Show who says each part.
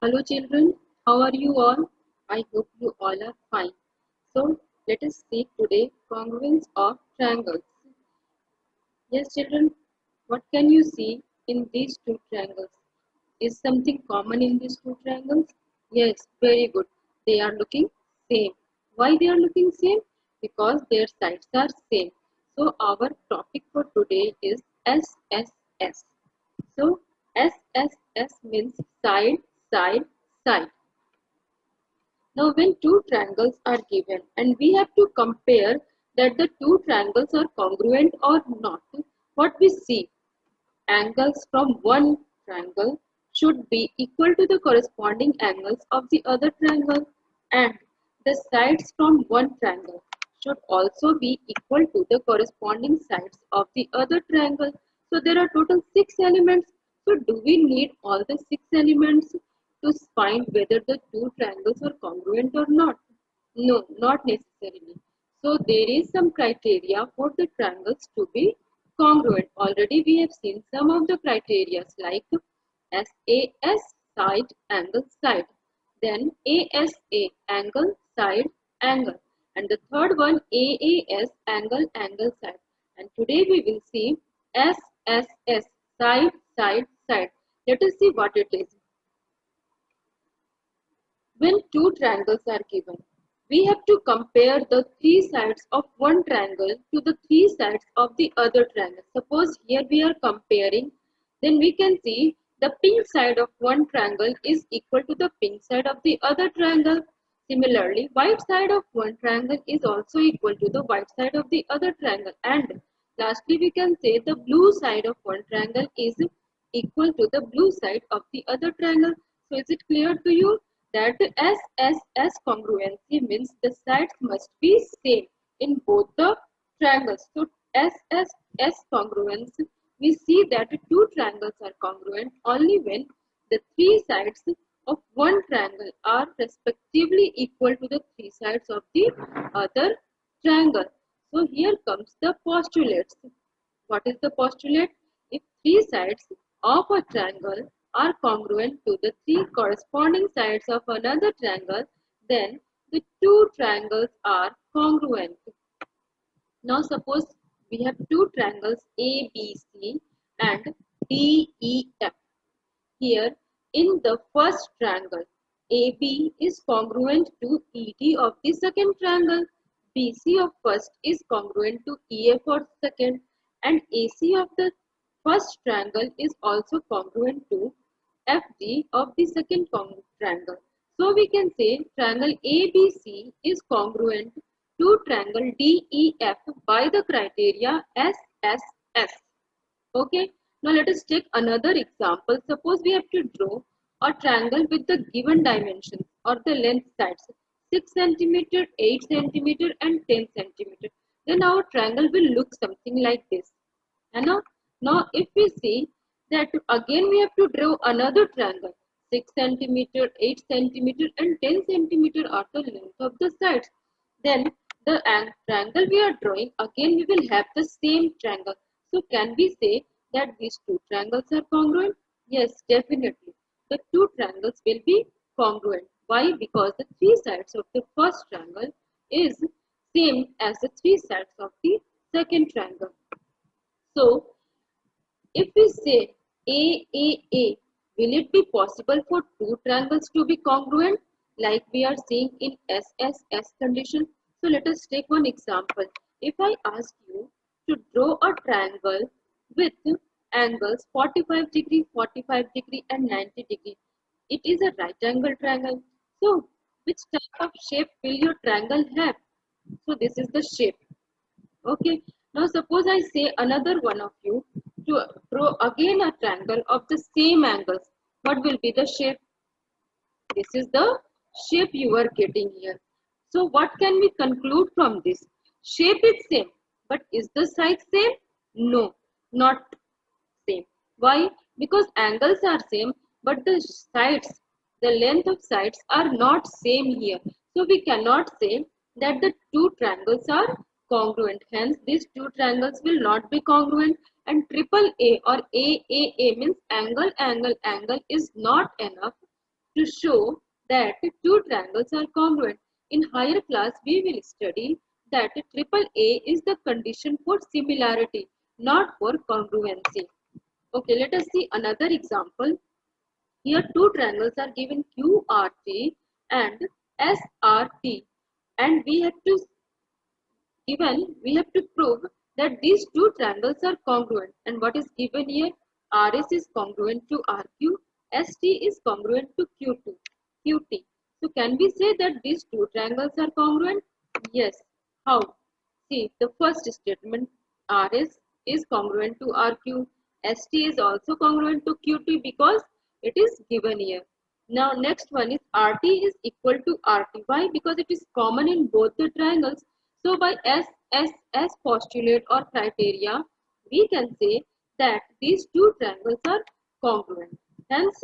Speaker 1: Hello children, how are you all? I hope you all are fine. So let us see today congruence of triangles. Yes children, what can you see in these two triangles? Is something common in these two triangles? Yes, very good. They are looking same. Why they are looking same? Because their sides are same. So our topic for today is SSS. So SSS means side, side, side. Now when two triangles are given and we have to compare that the two triangles are congruent or not, what we see, angles from one triangle should be equal to the corresponding angles of the other triangle, and the sides from one triangle should also be equal to the corresponding sides of the other triangle. So there are total 6 elements. So do we need all the 6 elements to find whether the two triangles are congruent or not? No, not necessarily. So there is some criteria for the triangles to be congruent. Already we have seen some of the criteria like SAS side angle side, then ASA angle side angle, and the third one AAS angle angle side. And today we will see SSS side side side. Let us see what it is. When two triangles are given, we have to compare the three sides of one triangle to the three sides of the other triangle. Suppose here we are comparing, then we can see the pink side of one triangle is equal to the pink side of the other triangle. Similarly, white side of one triangle is also equal to the white side of the other triangle. And lastly, we can say the blue side of one triangle is equal to the blue side of the other triangle. So is it clear to you that SSS congruency means the sides must be same in both the triangles. So SSS congruence, we see that two triangles are congruent only when the three sides of one triangle are respectively equal to the three sides of the other triangle. So here comes the postulates. What is the postulate? If three sides of a triangle are congruent to the three corresponding sides of another triangle, then the two triangles are congruent. Now suppose we have two triangles ABC and DEF. Here in the first triangle, AB is congruent to ED of the second triangle, BC of first is congruent to EF of second, and AC of the first triangle is also congruent to FG of the second triangle. So we can say triangle ABC is congruent to triangle DEF by the criteria SSS. Okay. Now let us take another example. Suppose we have to draw a triangle with the given dimensions or the length sides 6 centimeter, 8 centimeter and 10 centimeter. Then our triangle will look something like this. And now if we see that again we have to draw another triangle 6 centimeter, 8 centimeter and 10 centimeter are the length of the sides. Then the triangle we are drawing, again we will have the same triangle. So can we say that these two triangles are congruent? Yes, definitely. The two triangles will be congruent. Why? Because the three sides of the first triangle is same as the three sides of the second triangle. So if we say AAA, will it be possible for two triangles to be congruent like we are seeing in SSS condition? So let us take one example. If I ask you to draw a triangle with angles 45 degree, 45 degree and 90 degree, it is a right angle triangle. So which type of shape will your triangle have? So this is the shape. Okay. Now suppose I say another one of you to draw again a triangle of the same angles. What will be the shape? This is the shape you are getting here. So what can we conclude from this? Shape is same, but is the size same? No, not same. Why? Because angles are same, but the sides, the length of sides are not same here. So we cannot say that the two triangles are congruent. Hence, these two triangles will not be congruent. And triple A or AAA means angle, angle, angle is not enough to show that two triangles are congruent. In higher class, we will study that triple A is the condition for similarity, not for congruency. Okay, let us see another example. Here two triangles are given QRT and SRT, and we have to prove that these two triangles are congruent. And what is given here? RS is congruent to RQ, ST is congruent to QT. So can we say that these two triangles are congruent? Yes. How? See, the first statement, RS is congruent to RQ, ST is also congruent to QT because it is given here. Now next one is RT is equal to RT. Why? Because it is common in both the triangles. So by SSS postulate or criteria, we can say that these two triangles are congruent. Hence,